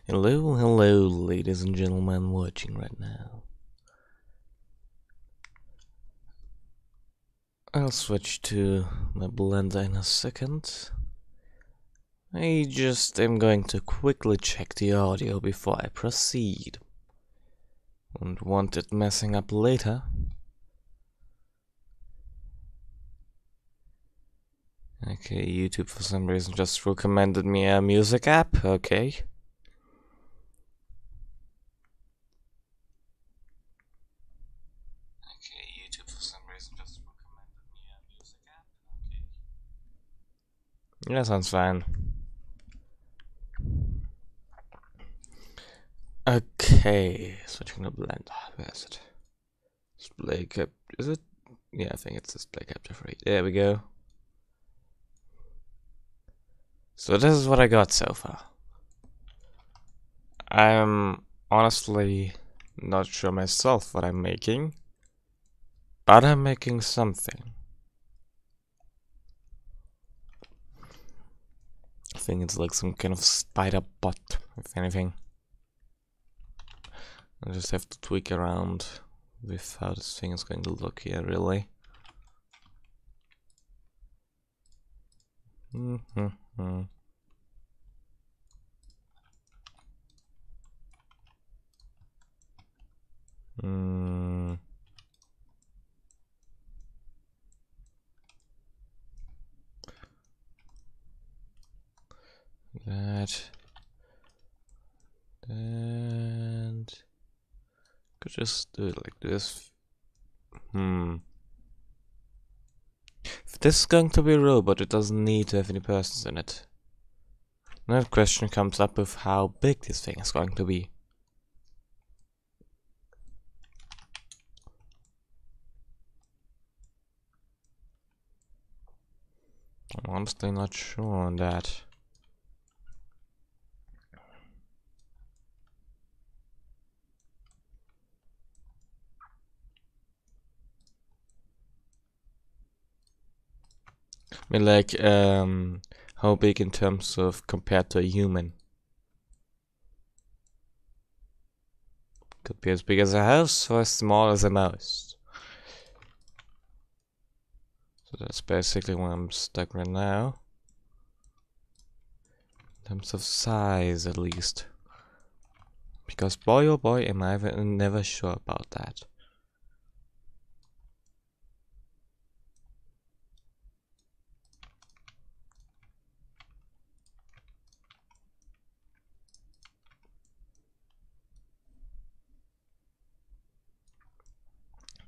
Hello, hello, ladies and gentlemen watching right now. I'll switch to my Blender in a second. I just am going to quickly check the audio before I proceed. Won't want it messing up later. Okay, YouTube for some reason just recommended me a music app, okay. Yeah, sounds fine. Okay, switching to Blender. Where is it? Display cap. Is it? Yeah, I think it's display capture free. There we go. So this is what I got so far. I'm honestly not sure myself what I'm making, but I'm making something. I think it's like some kind of spider bot, if anything. I just have to tweak around with how this thing is going to look here, really. That. And could just do it like this. If this is going to be a robot, it doesn't need to have any persons in it. Another question comes up with how big this thing is going to be. I'm honestly not sure on that. I mean, like, how big in terms of compared to a human? Could be as big as a house or as small as a mouse. So that's basically where I'm stuck right now. In terms of size, at least. Because boy oh boy, am I never sure about that.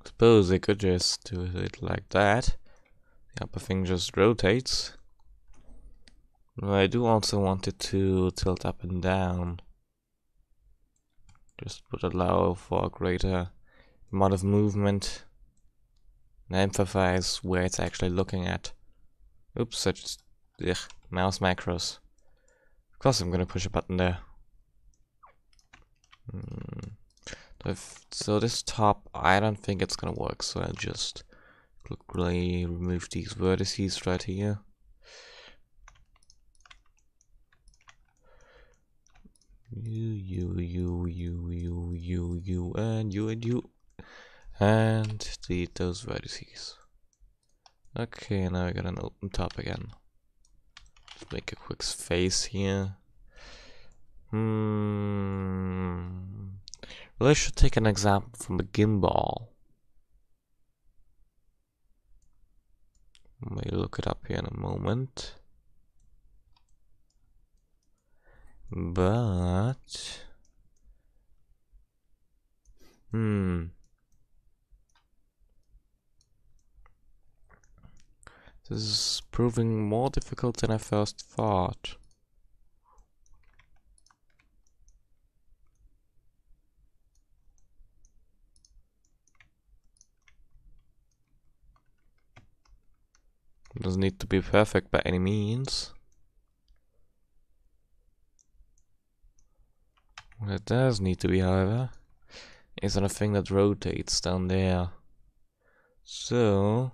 Suppose I could just do it like that. The upper thing just rotates. But I do also want it to tilt up and down. Just would allow for a greater amount of movement and emphasize where it's actually looking at. Oops, such mouse macros. Of course I'm gonna push a button there. So this top, I don't think it's gonna work, so I'll just quickly remove these vertices right here. You, and you. And delete those vertices. Okay, now I got an open top again. Let's make a quick face here. Well, I should take an example from the gimbal. Let me look it up here in a moment. But this is proving more difficult than I first thought. It doesn't need to be perfect by any means. What it does need to be, however, is on a thing that rotates down there. So,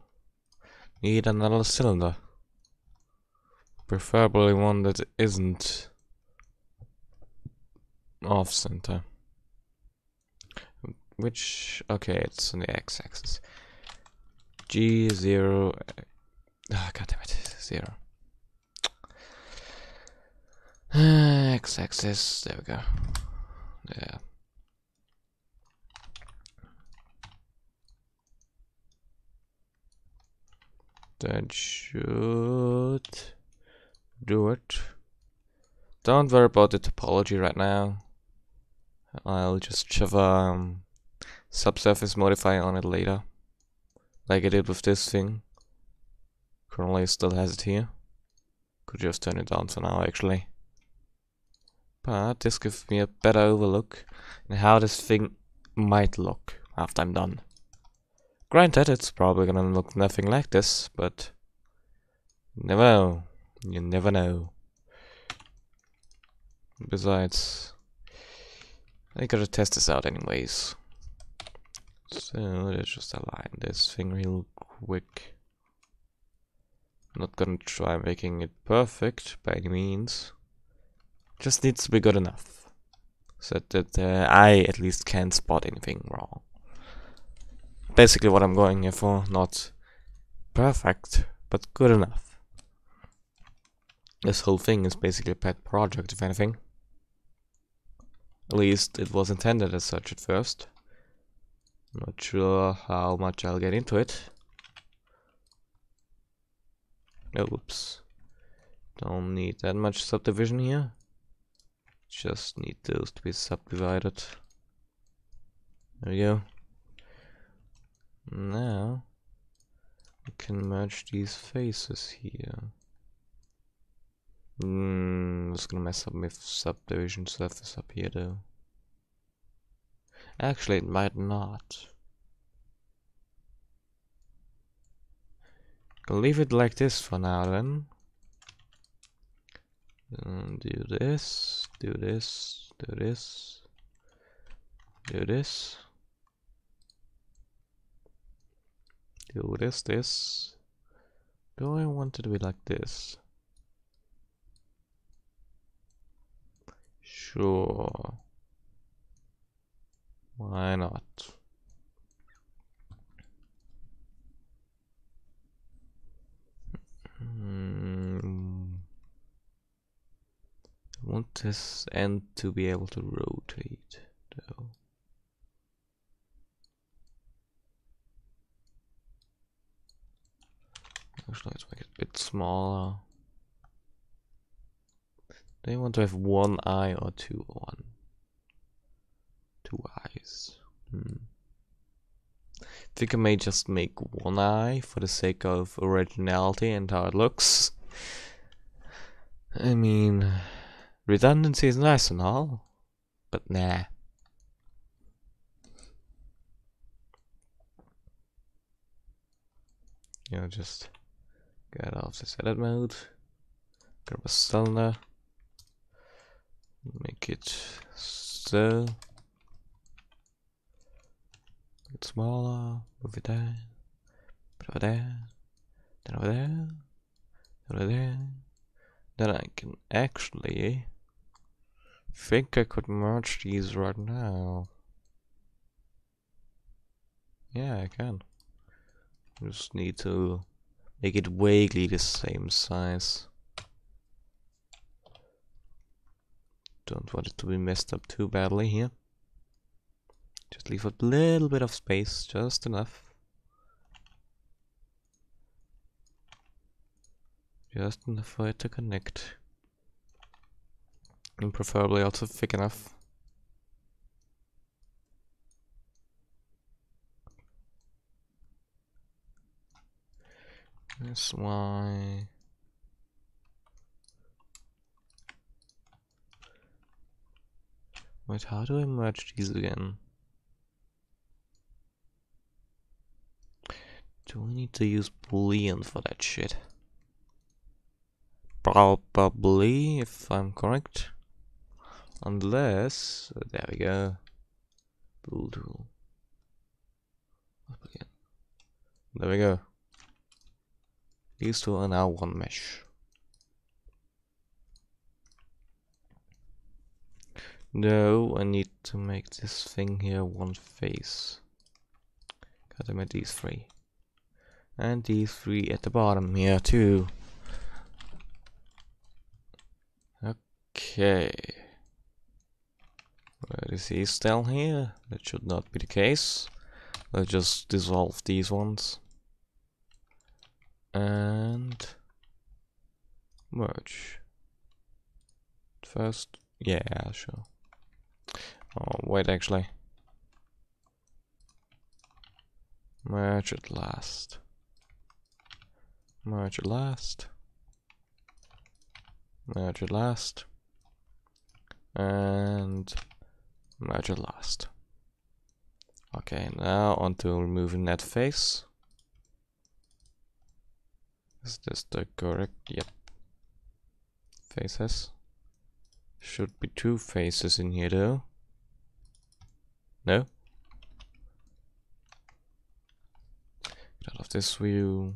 need another cylinder. Preferably one that isn't off center. Which, okay, it's on the x-axis. G0. God damn it, 0. X-axis, there we go. Yeah. That should do it. Don't worry about the topology right now. I'll just shove a subsurface modifier on it later, like I did with this thing. Currently still has it here. Could just turn it down for now actually. But this gives me a better overlook in how this thing might look after I'm done. Granted, it's probably gonna look nothing like this, but you never know. You never know. Besides, I gotta test this out anyways. So let's just align this thing real quick. I'm not gonna try making it perfect by any means. Just needs to be good enough, so that I at least can't spot anything wrong. Basically what I'm going here for, not perfect, but good enough. This whole thing is basically a pet project, if anything. At least it was intended as such at first. Not sure how much I'll get into it. Oops. Don't need that much subdivision here. Just need those to be subdivided. There we go. Now we can merge these faces here. It's gonna mess up my subdivision surface up here though. Actually, it might not. I'll leave it like this for now then. Do this, do this, do this, do this. Do this. Do I want it to be like this? Sure. Why not? I want this end to be able to rotate, though. Actually, let's make it a bit smaller. Do you want to have one eye or two? Two eyes. I think I may just make one eye for the sake of originality and how it looks. I mean, redundancy is nice and all, but nah. You know, just get off this edit mode, grab a cylinder, make it so. It's smaller, move it there, put it over there, then over there, then over there. Then I can actually think I could merge these right now. Yeah, I can. Just need to make it vaguely the same size. Don't want it to be messed up too badly here. Just leave a little bit of space, just enough. Just enough for it to connect. And preferably also thick enough. That's why. Wait, how do I merge these again? Do I need to use Boolean for that shit? Probably, if I'm correct. Unless, there we go. Bool tool. There we go. These two are now one mesh. No, I need to make this thing here one face. Gotta make these three. And these three at the bottom here too. Okay. Where is he still here? That should not be the case. Let's just dissolve these ones. And merge. First, yeah, sure. Oh, wait, actually. Merge at last. Merge at last. Merge at last. And merge at last. Okay, now on to removing that face. Is this the correct? Yep. Faces. Should be two faces in here though. No? Get out of this view.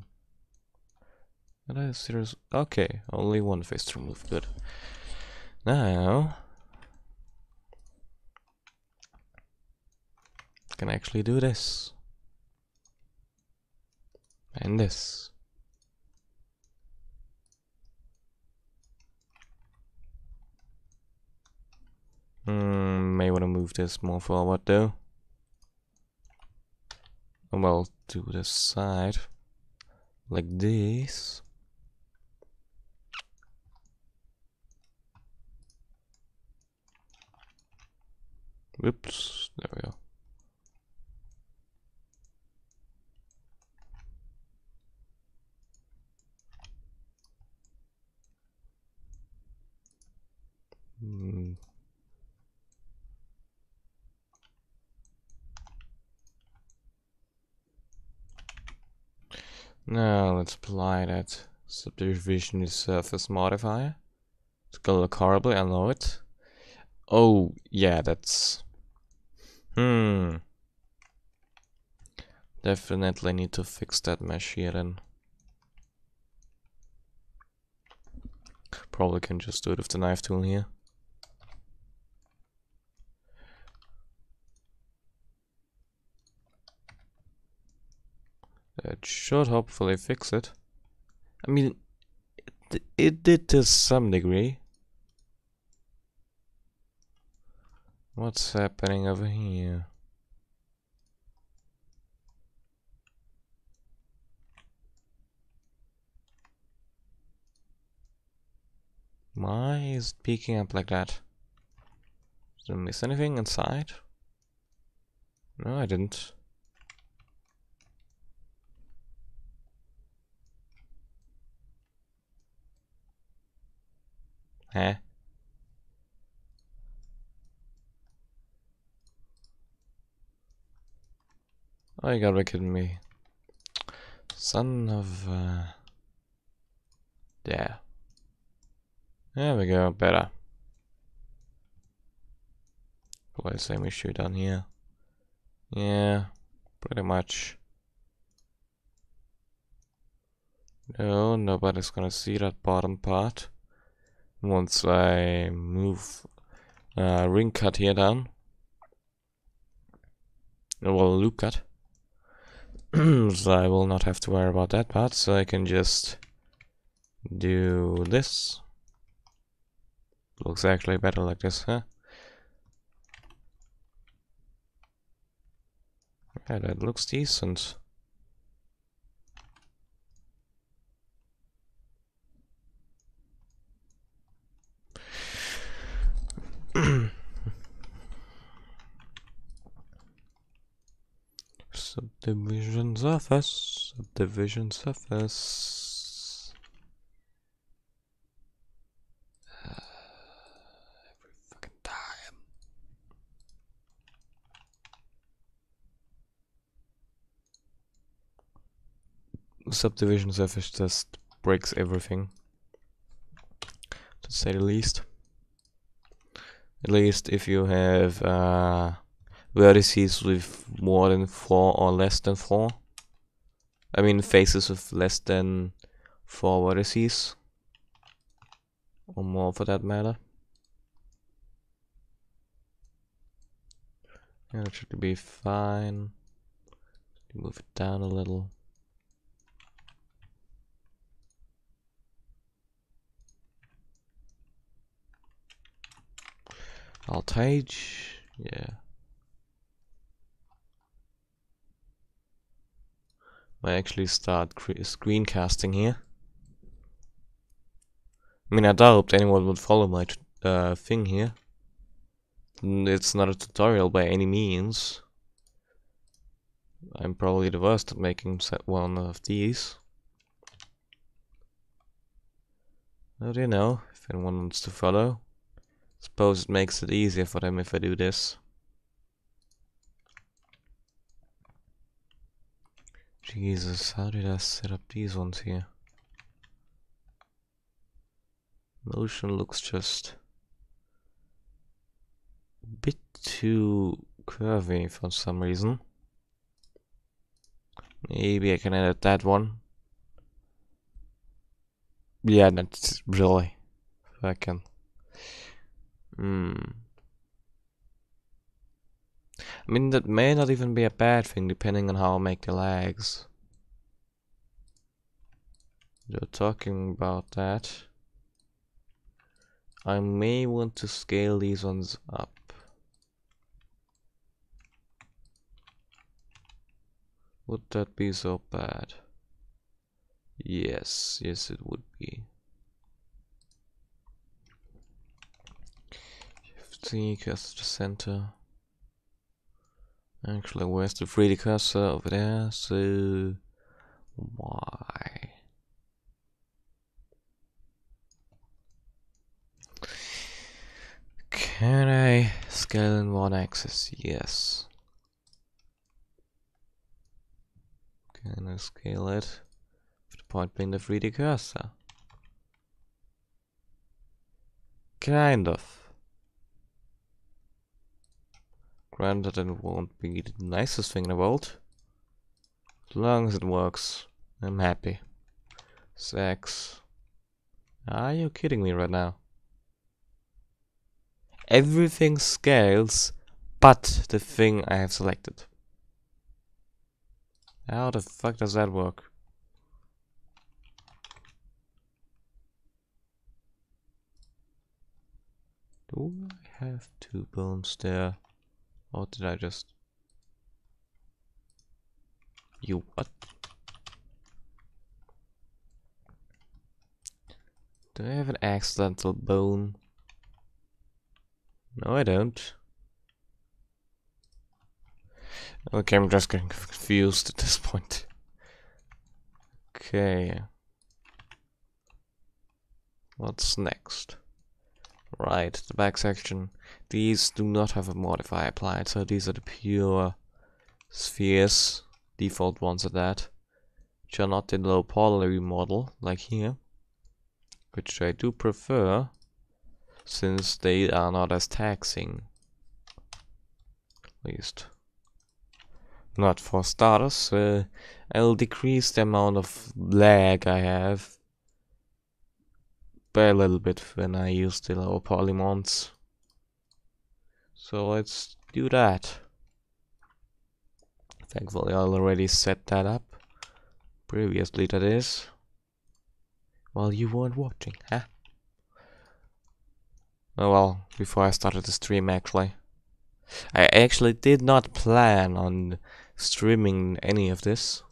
Okay, only one face to remove. Good. Now I can actually do this. And this. May want to move this more forward though. Well, to the side. Like this. Whoops, there we go. Now let's apply that subdivision surface modifier. It's gonna look horribly, I know it. Oh, yeah, that's... Definitely need to fix that mesh here then. Probably can just do it with the knife tool here. That should hopefully fix it. I mean, it did to some degree. What's happening over here? Why is it peeking up like that? Did I miss anything inside? No, I didn't. Huh? Oh, you gotta be kidding me. Son of yeah. There we go, better. Probably the same issue down here. Yeah, pretty much. No, nobody's gonna see that bottom part. Once I move ring cut here down. Well, loop cut. So I will not have to worry about that part, so I can just do this. Looks actually better like this, huh? Yeah, that looks decent. Subdivision surface. Subdivision surface. Every fucking time. Subdivision surface just breaks everything, to say the least. At least if you have vertices with more than 4 or less than 4. I mean faces with less than 4 vertices. Or more for that matter. Yeah, that should be fine. Move it down a little. Alt-H, yeah. I actually start screencasting here. I mean, I doubt anyone would follow my thing here. It's not a tutorial by any means. I'm probably the worst at making one of these. How do you know if anyone wants to follow? Suppose it makes it easier for them if I do this. Jesus, how did I set up these ones here? Motion looks just a bit too curvy for some reason. Maybe I can edit that one. Yeah, that's really fucking. I mean, that may not even be a bad thing depending on how I make the legs. You're talking about that. I may want to scale these ones up. Would that be so bad? Yes, yes it would be. 50 cursor to center. Actually, where's the 3D cursor? Over there, so why? Can I scale in one axis? Yes. Can I scale it? The point being the 3D cursor. Kind of. Granted, it won't be the nicest thing in the world. As long as it works, I'm happy. 6. Are you kidding me right now? Everything scales but the thing I have selected. How the fuck does that work? Do I have 2 bones there? Or did I just... You what? Do I have an accidental bone? No, I don't. Okay, I'm just getting confused at this point. Okay. What's next? Right, the back section. These do not have a modifier applied, so these are the pure spheres, default ones at that, which are not in low poly model, like here, which I do prefer, since they are not as taxing. At least. Not for starters, I'll decrease the amount of lag I have by a little bit when I use the lower polymons. So let's do that. Thankfully I already set that up. Previously, that is. While you weren't watching, huh? Oh well, before I started the stream actually. I actually did not plan on streaming any of this.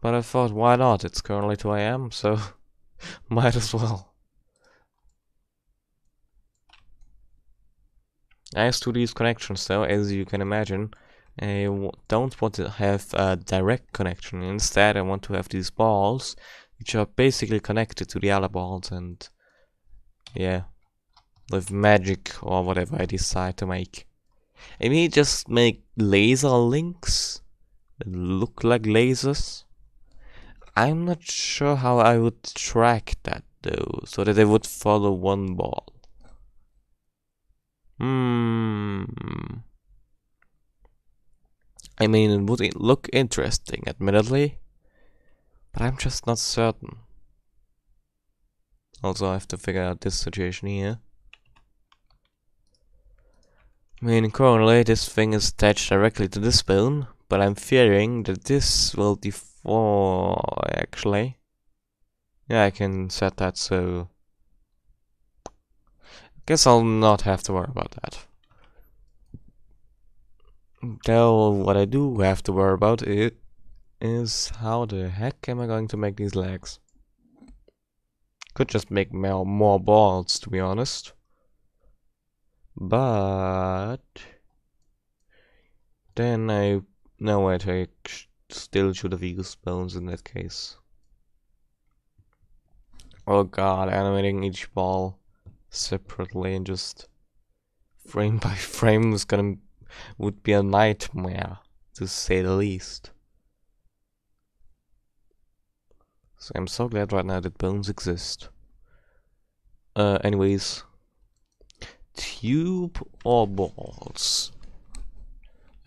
But I thought, why not? It's currently 2 AM, so might as well. As to these connections though, as you can imagine, I don't want to have a direct connection. Instead, I want to have these balls, which are basically connected to the other balls, and yeah, with magic or whatever I decide to make. I may just make laser links that look like lasers. I'm not sure how I would track that though, so that they would follow one ball. I mean, it would look interesting, admittedly, but I'm just not certain. Also, I have to figure out this situation here. I mean, currently this thing is attached directly to this bone, but I'm fearing that this will default actually. Yeah, I can set that, so guess I'll not have to worry about that. Though what I do have to worry about it is how the heck am I going to make these legs? Could just make more balls, to be honest. But then I know I still should have used bones in that case. Oh god, animating each ball separately and just frame by frame would be a nightmare, to say the least. So I'm so glad right now that bones exist. Anyways, tube or balls?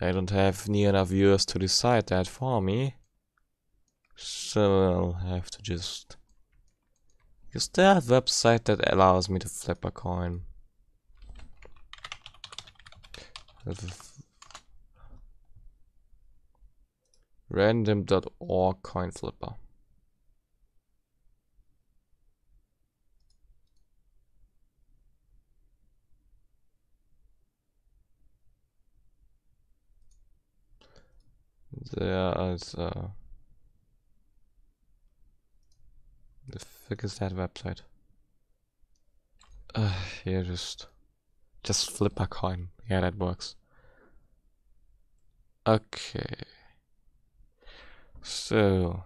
I don't have near enough viewers to decide that for me, so I'll have to just use that website that allows me to flip a coin. Random.org coin flipper. There is the frick is that website? Here, just flip a coin. Yeah, that works. Okay. So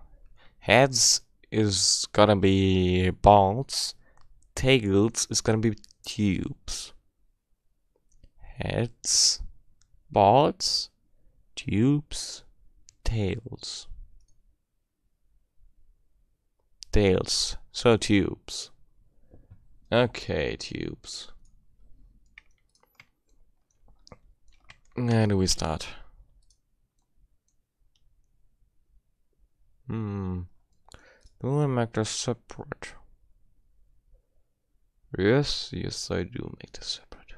heads is gonna be balls. Tails is gonna be tubes. Heads, balls, tubes, tails. Tails, so tubes. Okay, tubes. Where do we start? Do I make this separate? Yes, I do make this separate.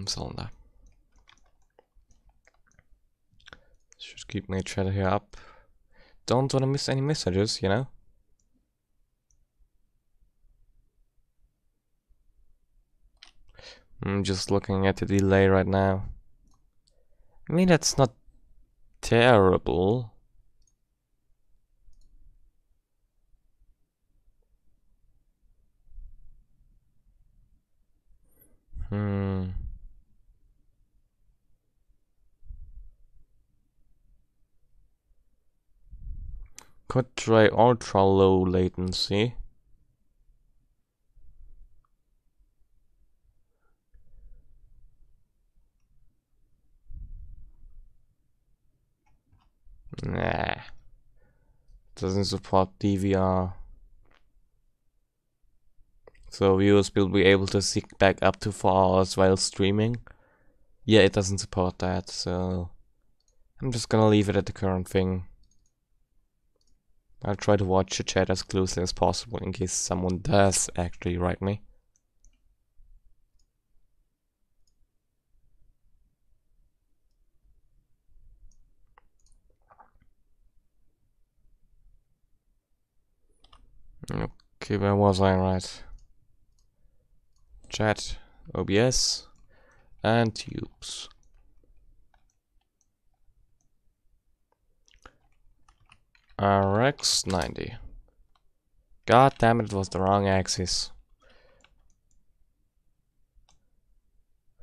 Cylinder. Should keep my chat here up. Don't want to miss any messages, you know? I'm just looking at the delay right now. I mean, that's not terrible. Could try ultra low latency. Nah. Doesn't support DVR. So viewers will be able to sync back up to 4 hours while streaming. Yeah, it doesn't support that, so I'm just gonna leave it at the current thing. I'll try to watch the chat as closely as possible in case someone does actually write me. Okay, where was I right? Chat, OBS, and tubes. RX 90. God damn it, it was the wrong axis.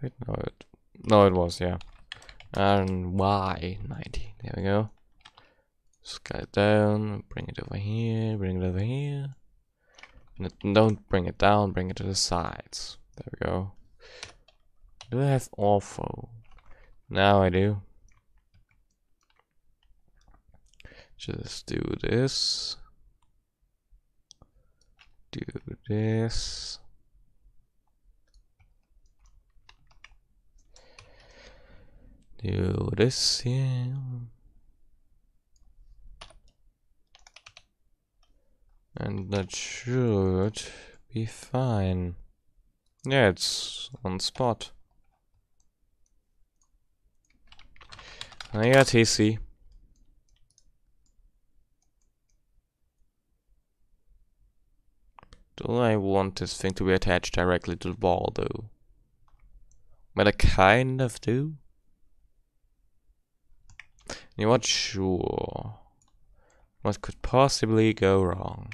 Wait, no, it was, yeah. And Y 90. There we go. Scale it down, bring it over here, bring it over here. Don't bring it down, bring it to the sides. There we go. Do I have ortho? Now I do. Just do this. Do this. Do this here. And that should be fine. Yeah, it's on spot. I got TC. Do I want this thing to be attached directly to the wall though? But I kind of do. You're not sure. What could possibly go wrong?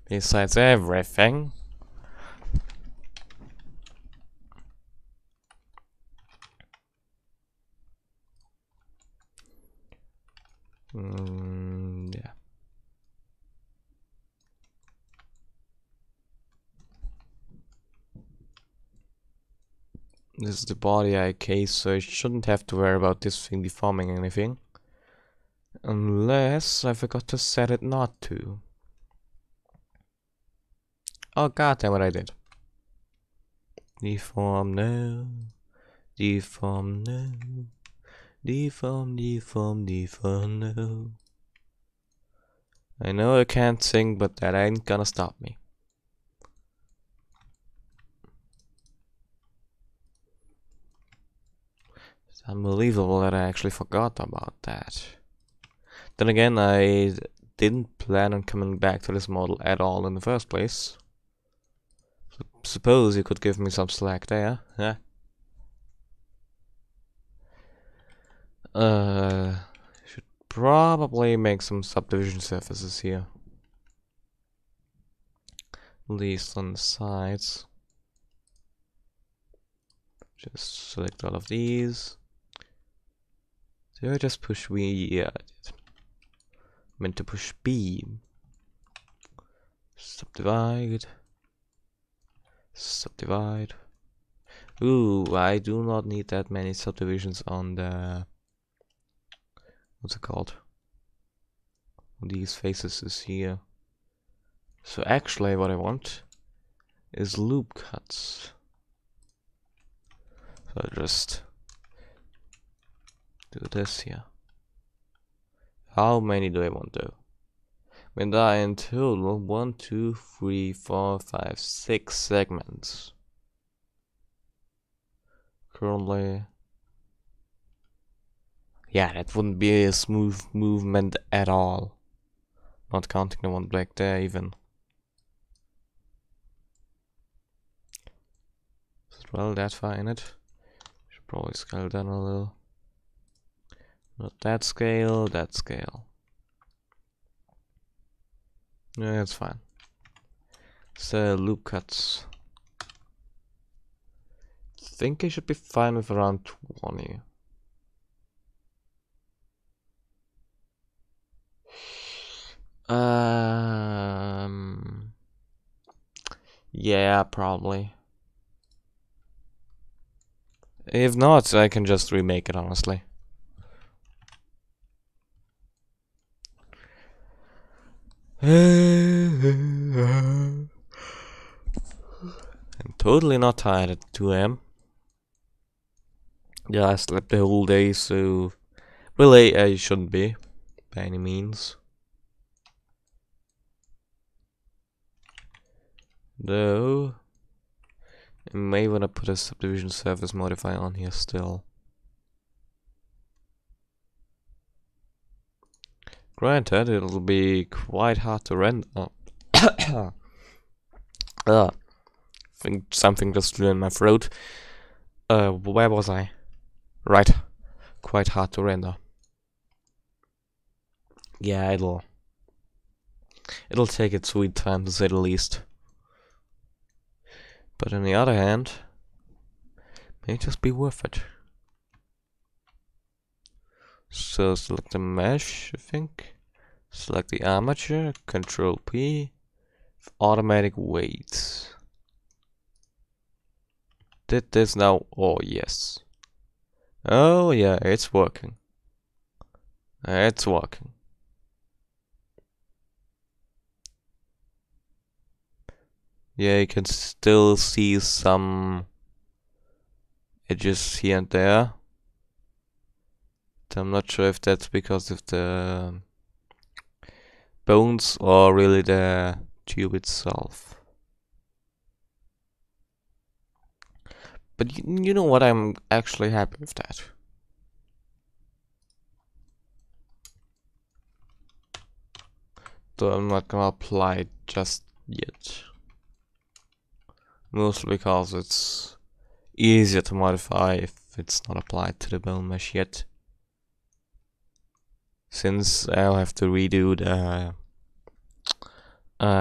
Besides everything. Yeah. This is the body eye case, so I shouldn't have to worry about this thing deforming anything. Unless I forgot to set it not to. Oh god damn it, I did. Deform no. Deform no. Deform, deform, deform no. I know I can't sing, but that ain't gonna stop me. It's unbelievable that I actually forgot about that. Then again, I didn't plan on coming back to this model at all in the first place. Suppose you could give me some slack there, yeah? Should probably make some subdivision surfaces here. At least on the sides. Just select all of these. Did I just push B? Yeah, I did. Meant to push B. Subdivide. Subdivide. Ooh, I do not need that many subdivisions on the... what's it called? These faces is here. So actually what I want is loop cuts. So I just do this here. How many do I want though? When there are in total 1, 2, 3, 4, 5, 6 segments. Currently, yeah, that wouldn't be a smooth movement at all. Not counting the one back there even. Well, that far in it. Should probably scale down a little. Not that scale, that scale. Yeah, that's fine. So loop cuts. Think I should be fine with around 20. Yeah, probably. If not, I can just remake it, honestly. I'm totally not tired at 2 AM. Yeah, I slept the whole day, so really I shouldn't be, by any means. Though, I may want to put a subdivision surface modifier on here still. Granted, it'll be quite hard to render. I think something just flew in my throat. Where was I? Right. Quite hard to render. Yeah, it'll take its sweet time, to say the least. But on the other hand, may just be worth it. So select the mesh, I think. Select the armature, Control P, automatic weights. Did this now? Oh yes. Oh yeah, it's working. It's working. Yeah, you can still see some edges here and there. I'm not sure if that's because of the bones or really the tube itself. But you know what? I'm actually happy with that. Though I'm not gonna apply it just yet. Mostly because it's easier to modify if it's not applied to the bone mesh yet. Since I'll have to redo the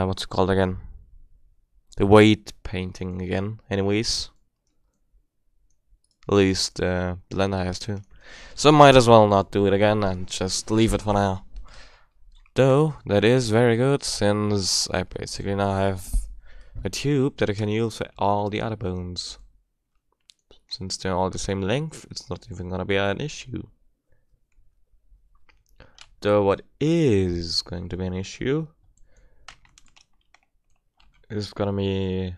what's it called again? The weight painting again, anyways. At least Blender has to. So might as well not do it again and just leave it for now. Though, that is very good, since I basically now have a tube that I can use for all the other bones. Since they're all the same length, it's not even gonna be an issue. Though what is going to be an issue is gonna be...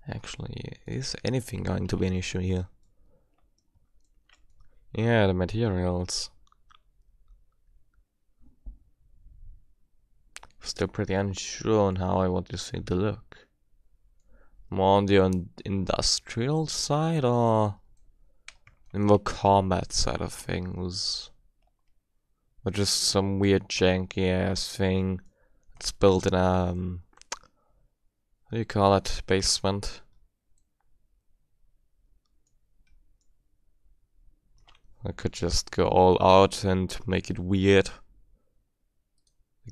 Actually, is anything going to be an issue here? Yeah, the materials. Still pretty unsure on how I want this thing to look. More on the industrial side or the more combat side of things? Or just some weird janky ass thing that's built in a... what do you call it? Basement? I could just go all out and make it weird.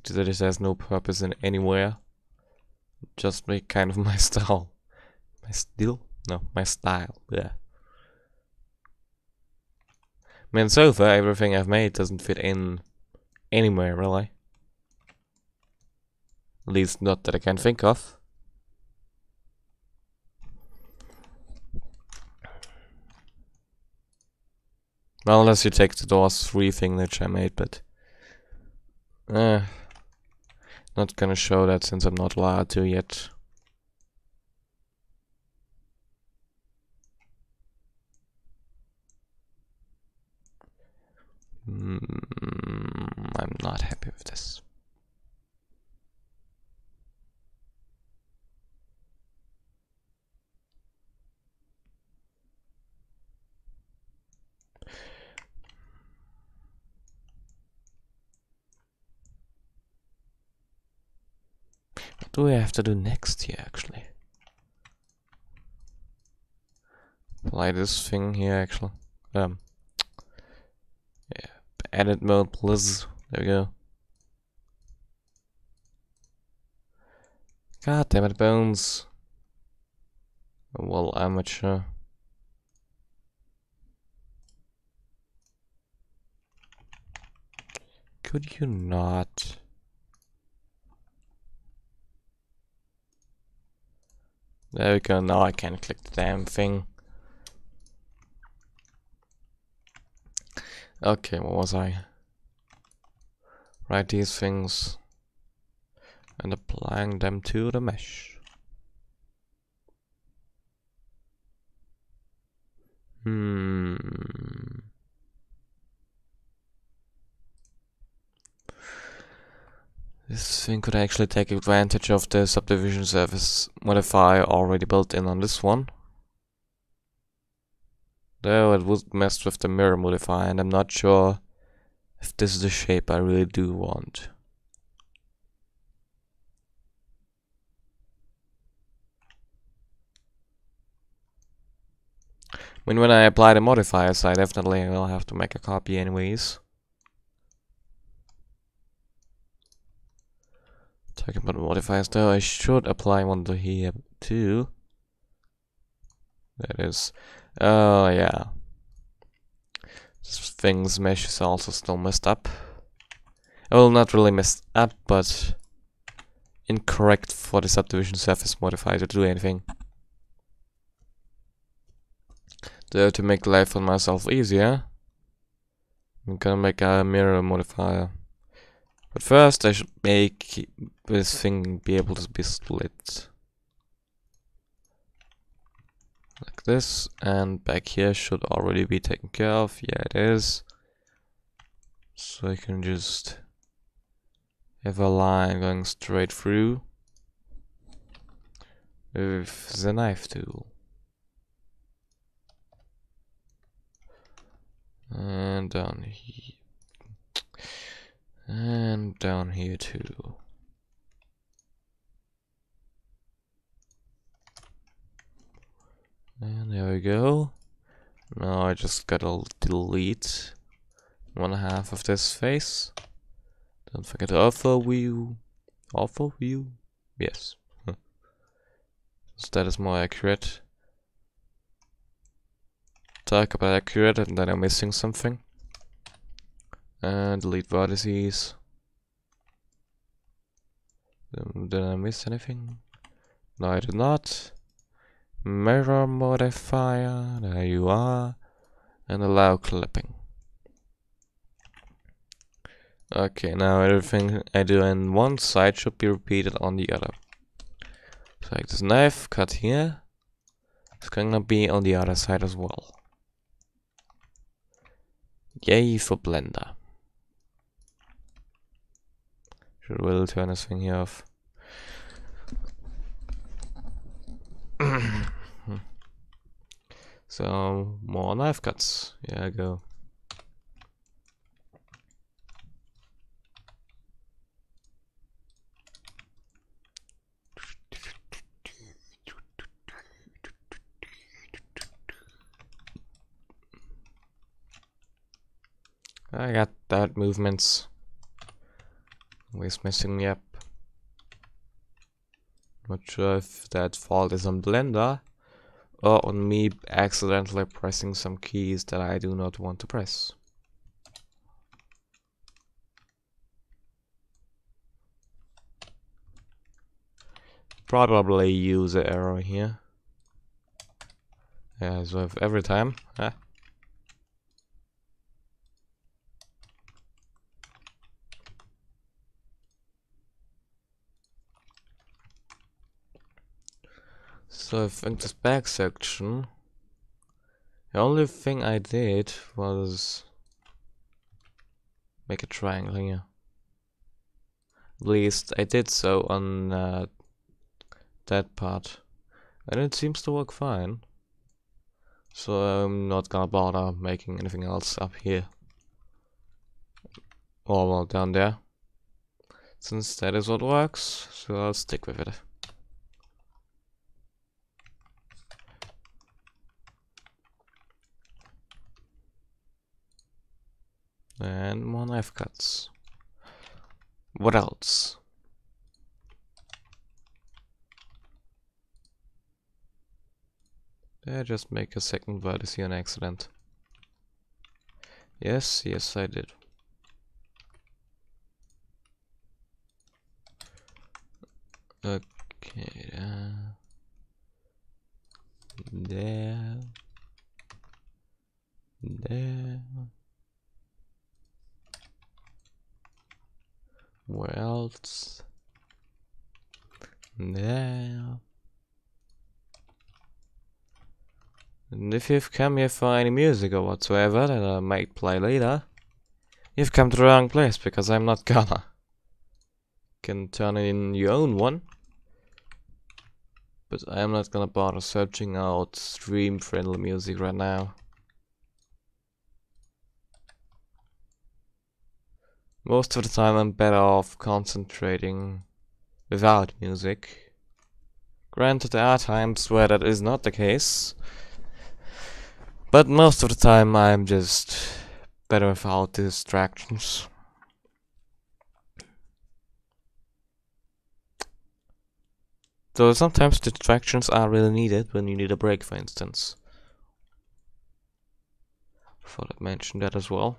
That it has no purpose in anywhere. Just make kind of my style. My style? No, my style. Yeah. I mean, so far everything I've made doesn't fit in anywhere, really. At least not that I can think of. Well, unless you take the Doors 3 thing which I made, but... not gonna show that since I'm not allowed to yet. I'm not happy with this. What do we have to do next here, actually? Apply this thing here, actually. Yeah, edit mode, please. There we go. God damn it, bones. Well, amateur. Could you not? There we go, now I can click the damn thing. Okay, what was I? Write these things and applying them to the mesh. This thing could actually take advantage of the subdivision surface modifier already built in on this one. Though it would mess with the mirror modifier, and I'm not sure if this is the shape I really do want. I mean, when I apply the modifiers, I definitely will have to make a copy anyways. Talking about modifiers though, I should apply one to here too. That is... oh yeah. This thing's mesh is also still messed up. Well, not really messed up, but incorrect for the subdivision surface modifier to do anything. Though to make life on myself easier, I'm gonna make a mirror modifier. But first I should make this thing be able to be split. Like this, and back here should already be taken care of. Yeah, it is. So I can just have a line going straight through with the knife tool. And down here. And down here too. And there we go. Now I just gotta delete 1/2 of this face. Don't forget to overview. Overview? Yes. So that is more accurate. Talk about accurate and then I'm missing something. And delete vertices. Did I miss anything? No, I did not. Mirror modifier, there you are. And allow clipping. Okay, now everything I do on one side should be repeated on the other. So like this knife cut here, it's gonna be on the other side as well. Yay for Blender. Should really turn this thing here off. So, more knife cuts. Yeah, go. I got that movements. Always messing me up. Not sure if that fault is on Blender or on me accidentally pressing some keys that I do not want to press. Probably user error here. As with every time. Huh? So I think this back section, the only thing I did was make a triangle here. At least I did so on that part, and it seems to work fine. So I'm not gonna bother making anything else up here. Or well, down there. Since that is what works, so I'll stick with it. And more knife cuts. What else? Did I just make a second vertex here on accident? Yes, yes I did. Okay, there. Where else? There. And if you've come here for any music or whatsoever that I might play later, you've come to the wrong place, because I'm not gonna. Can turn in your own one, but I'm not gonna bother searching out stream friendly music right now. Most of the time I'm better off concentrating without music. Granted, there are times where that is not the case, but most of the time I'm just better without distractions. Though sometimes distractions are really needed when you need a break, for instance. Thought I'd mention that as well.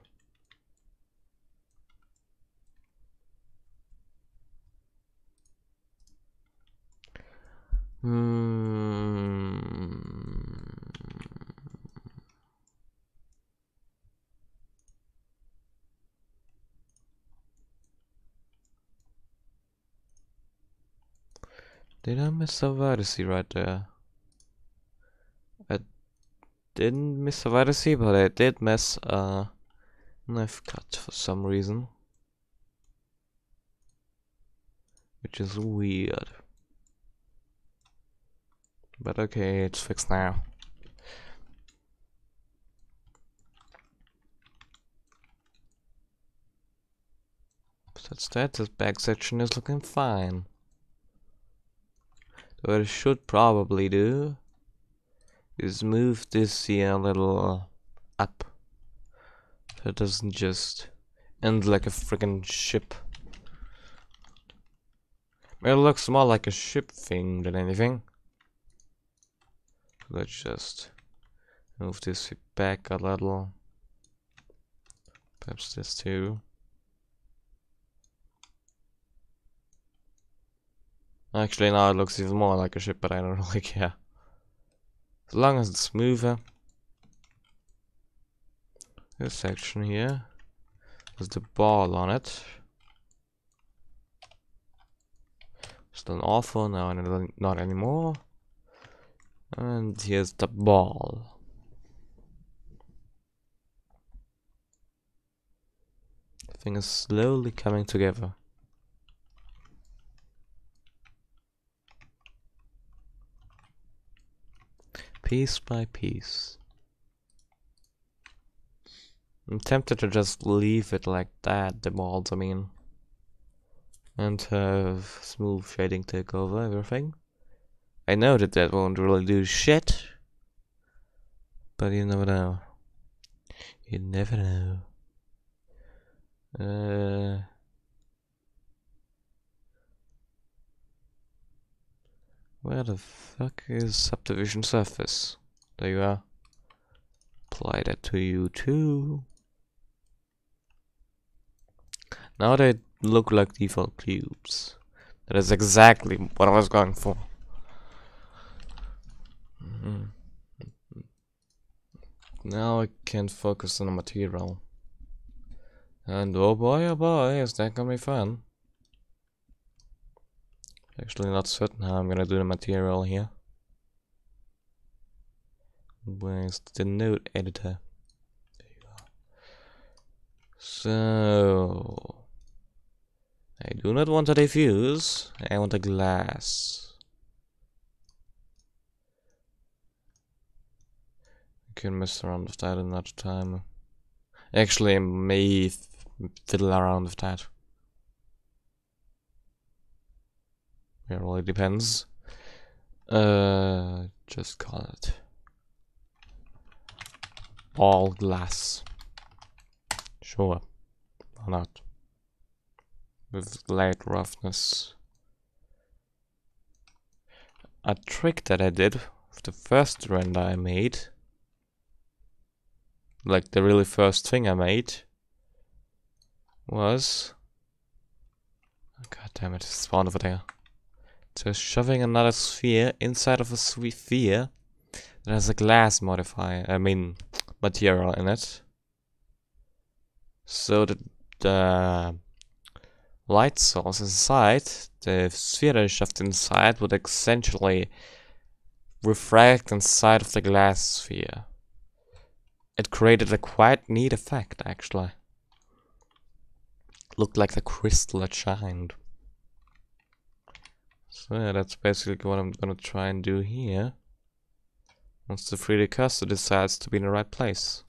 Did I miss a vertice right there? I didn't miss a vertice, but I did miss a knife cut for some reason. which is weird. But okay, it's fixed now. Besides that, this back section is looking fine. So what I should probably do is move this here a little up. So it doesn't just end like a freaking ship. It looks more like a ship thing than anything. Let's just move this back a little. Perhaps this too. Actually, now it looks even more like a ship, but I don't really care. As long as it's smoother. This section here has the ball on it. Still awful, now not anymore. And here's the ball. The thing is slowly coming together. Piece by piece. I'm tempted to just leave it like that, the balls, I mean. And have smooth shading take over everything. I know that that won't really do shit. But you never know. You never know. Where the fuck is subdivision surface? There you are. Apply that to you too. Now they look like default cubes. That is exactly what I was going for. Now I can focus on the material. And oh boy, is that gonna be fun. Actually not certain how I'm gonna do the material here. Where's the node editor? There you go. So I do not want a diffuse, I want a glass. I can mess around with that another time. Actually, I may fiddle around with that. It really depends. Just call it all glass. Sure, why not? With light roughness. A trick that I did with the first render I made, like the really first thing I made, was, god damn it, it spawned over there. So shoving another sphere inside of a sphere that has a glass material in it. So that the light source inside, the sphere that is shoved inside, would essentially refract inside of the glass sphere. It created a quite neat effect, actually. Looked like the crystal that shined. So yeah, that's basically what I'm gonna try and do here. Once the 3D cursor decides to be in the right place.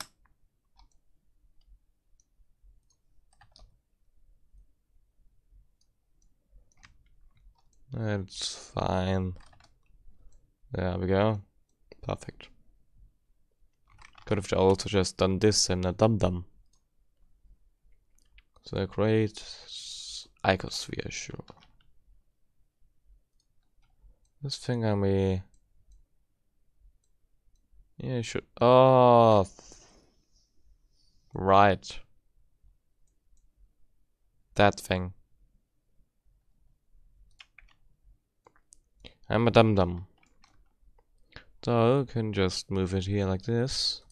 That's fine. There we go. Perfect. Could have also just done this in a dum-dum. So create icosphere, sure. This thing I may... yeah, should... oh... right. That thing. I'm a dum-dum. So I can just move it here like this.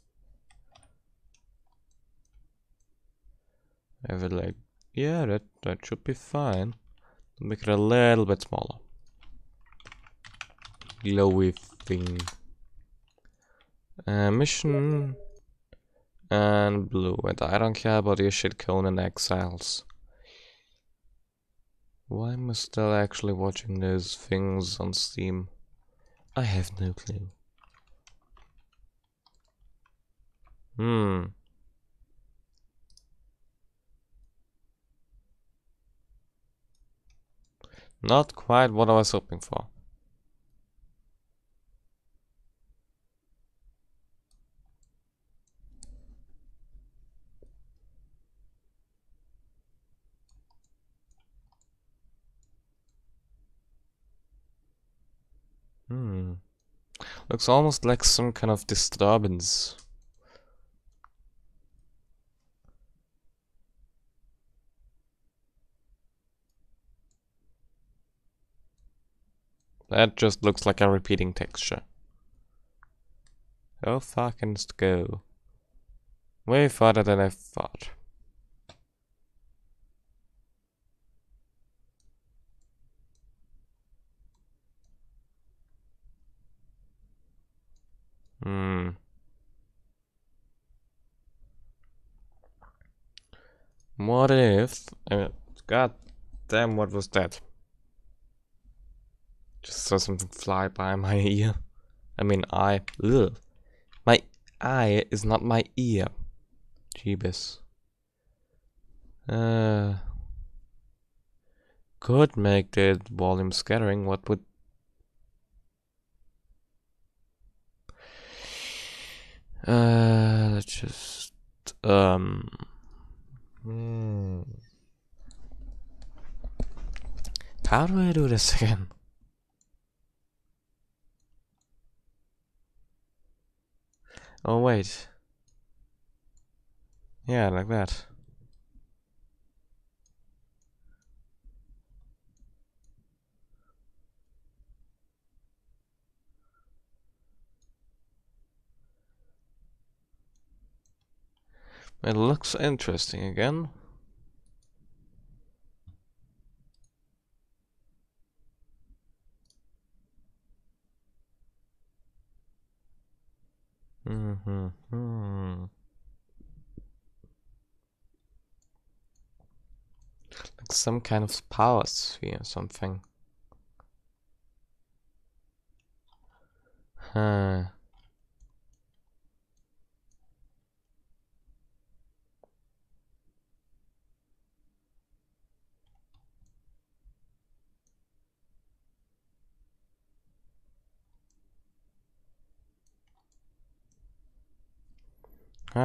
Have it like... yeah, that should be fine. Make it a little bit smaller. Glowy thing. Mission and blue, and I don't care about your shit cone and exiles. Why am I still actually watching those things on Steam? I have no clue. Not quite what I was hoping for. Looks almost like some kind of disturbance. That just looks like a repeating texture. Oh fucking go. Way farther than I thought. What if... God damn, what was that? Just saw something fly by my ear. I mean, eye. Ugh. My eye is not my ear. Jeebus. Could make the volume scattering. What would... let's just... How do I do this again? Oh wait. Yeah, like that. It looks interesting again. Like some kind of power sphere or something. Huh.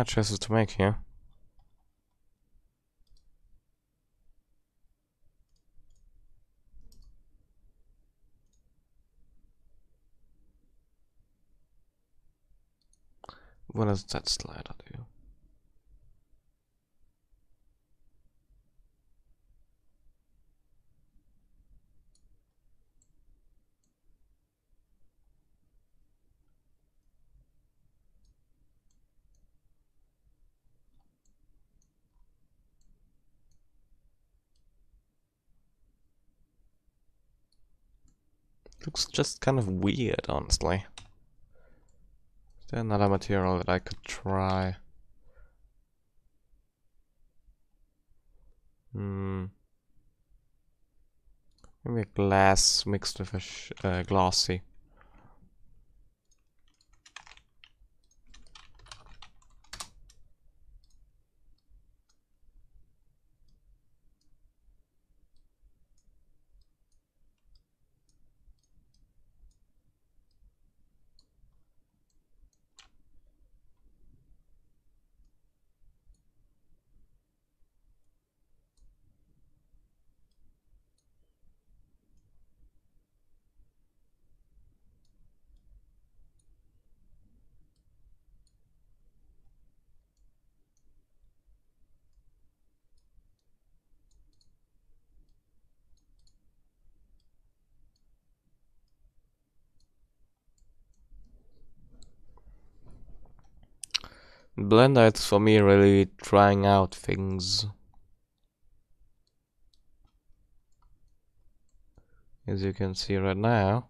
Choices to make here. What does that slider do? Looks just kind of weird, honestly. Is there another material that I could try? Maybe a glass mixed with a glossy. Blender is for me really trying out things. As you can see right now.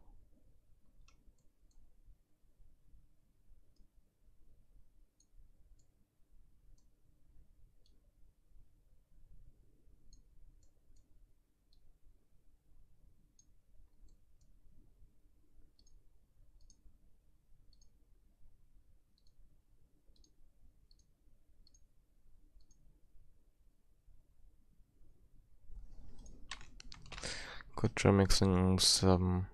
Could try mixing some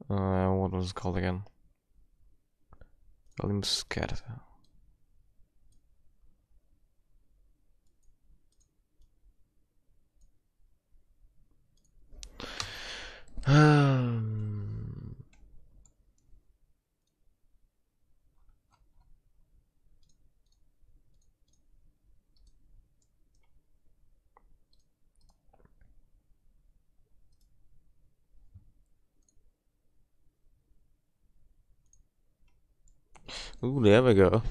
what was it called again? Volume scatter. Ooh, there we go.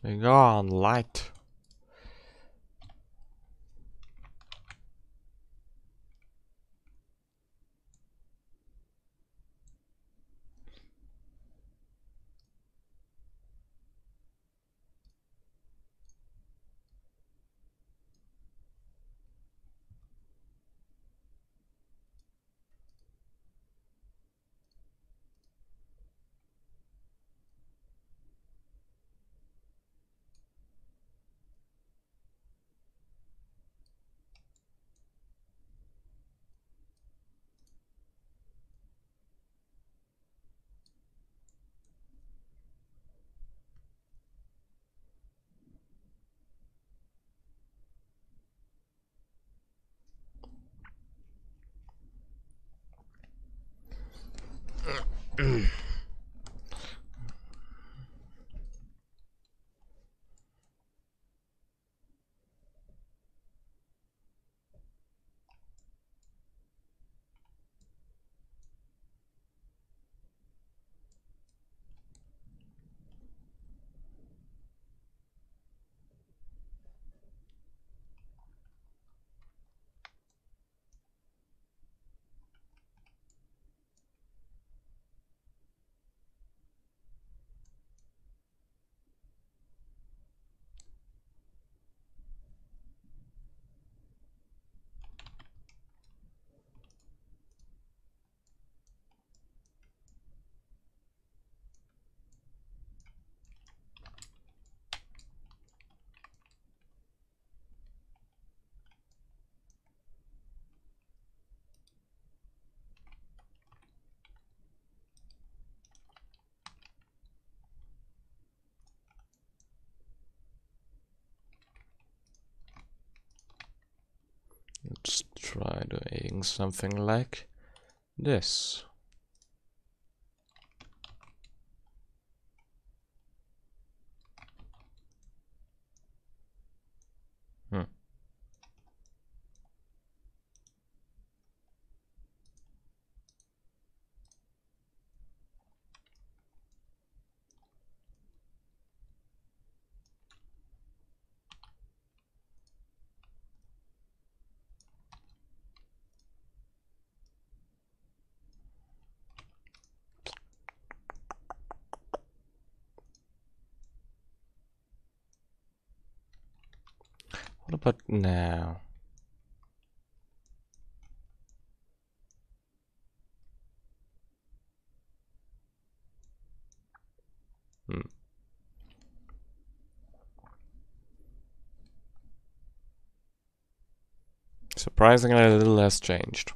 Hang on, light. Let's try doing something like this. What about now? Surprisingly, a little has changed.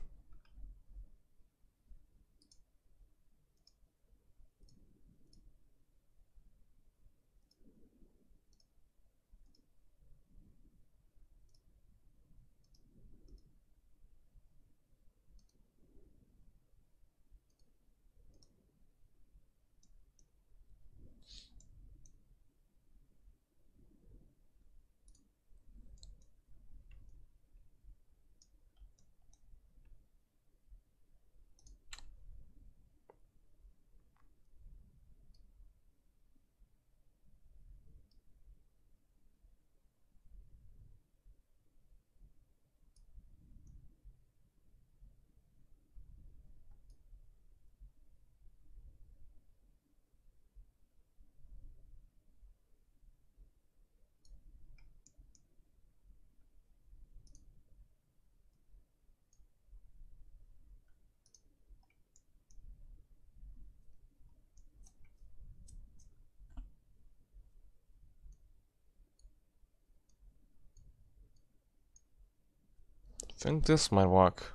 think this might work.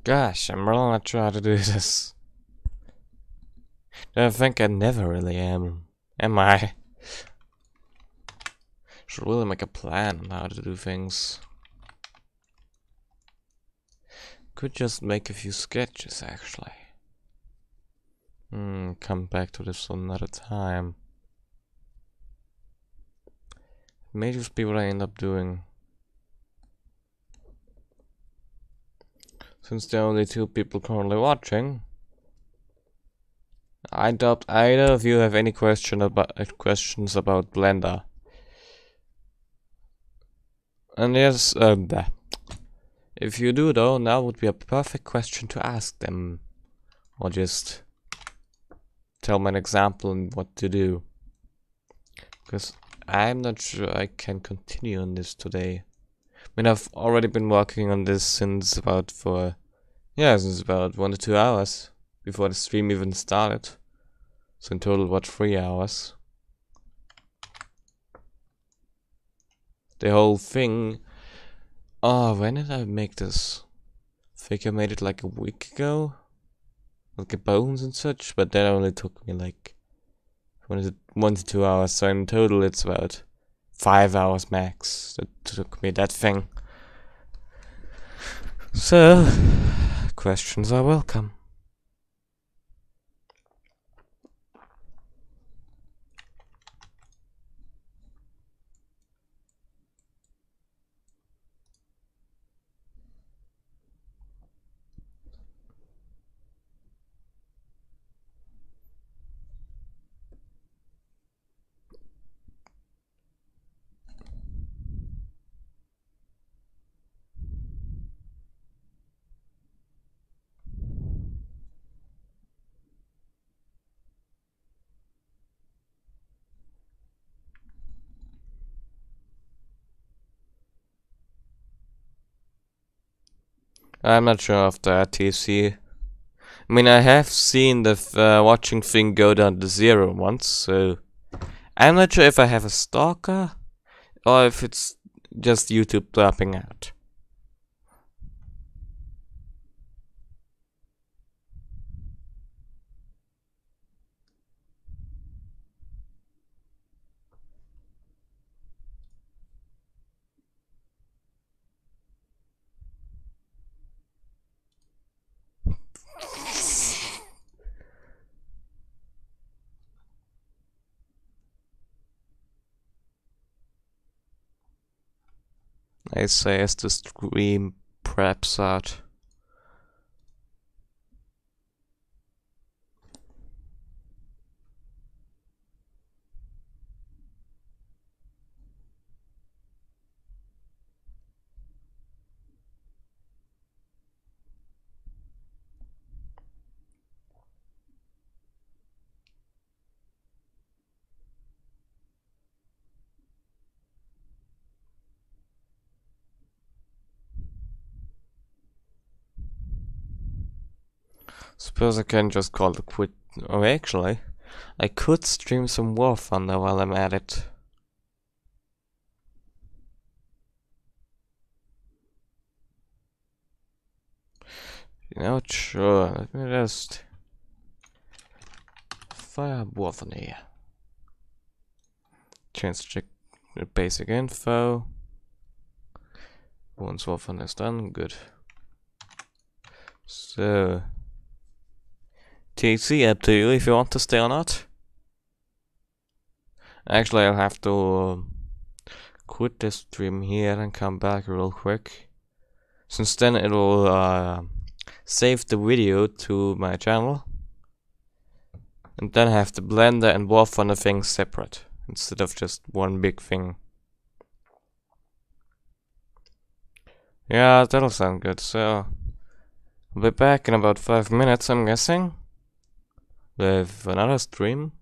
Gosh, I'm really not sure how to do this. I think I never really am I? Should really make a plan on how to do things. Could just make a few sketches, actually. Come back to this another time. May just be what I end up doing. Since there are only 2 people currently watching, I doubt either of you have any questions about Blender. And yes, if you do though, now would be a perfect question to ask them. Or just tell me an example and what to do. Because I'm not sure I can continue on this today. I mean, I've already been working on this since about 1 to 2 hours before the stream even started. So in total, what, 3 hours? The whole thing. Oh, when did I make this? I think I made it like a week ago. Like the bones and such, but that only took me like 1 to 2 hours. So in total, it's about 5 hours max that took me that thing. So, questions are welcome. I'm not sure of that, TC. I mean, I have seen the watching thing go down to 0 once, so I'm not sure if I have a stalker or if it's just YouTube dropping out. I say as the stream preps out. Suppose I can just call it quit. Oh, actually, I could stream some War Thunder while I'm at it. You know, sure. Let me just fire War Thunder here. Chance to check the basic info. Once War Thunder is done, good. So, TC, up to you if you want to stay or not. Actually, I'll have to quit this stream here and come back real quick, since then it will save the video to my channel, and then have the Blender and War Thunder things separate instead of just one big thing. Yeah, that'll sound good. So I'll be back in about 5 minutes, I'm guessing, with another stream.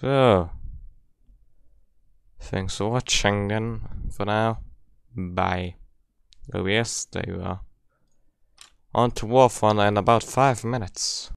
So thanks for watching then. For now, bye. Oh yes, there you are. On to War Thunder in about 5 minutes.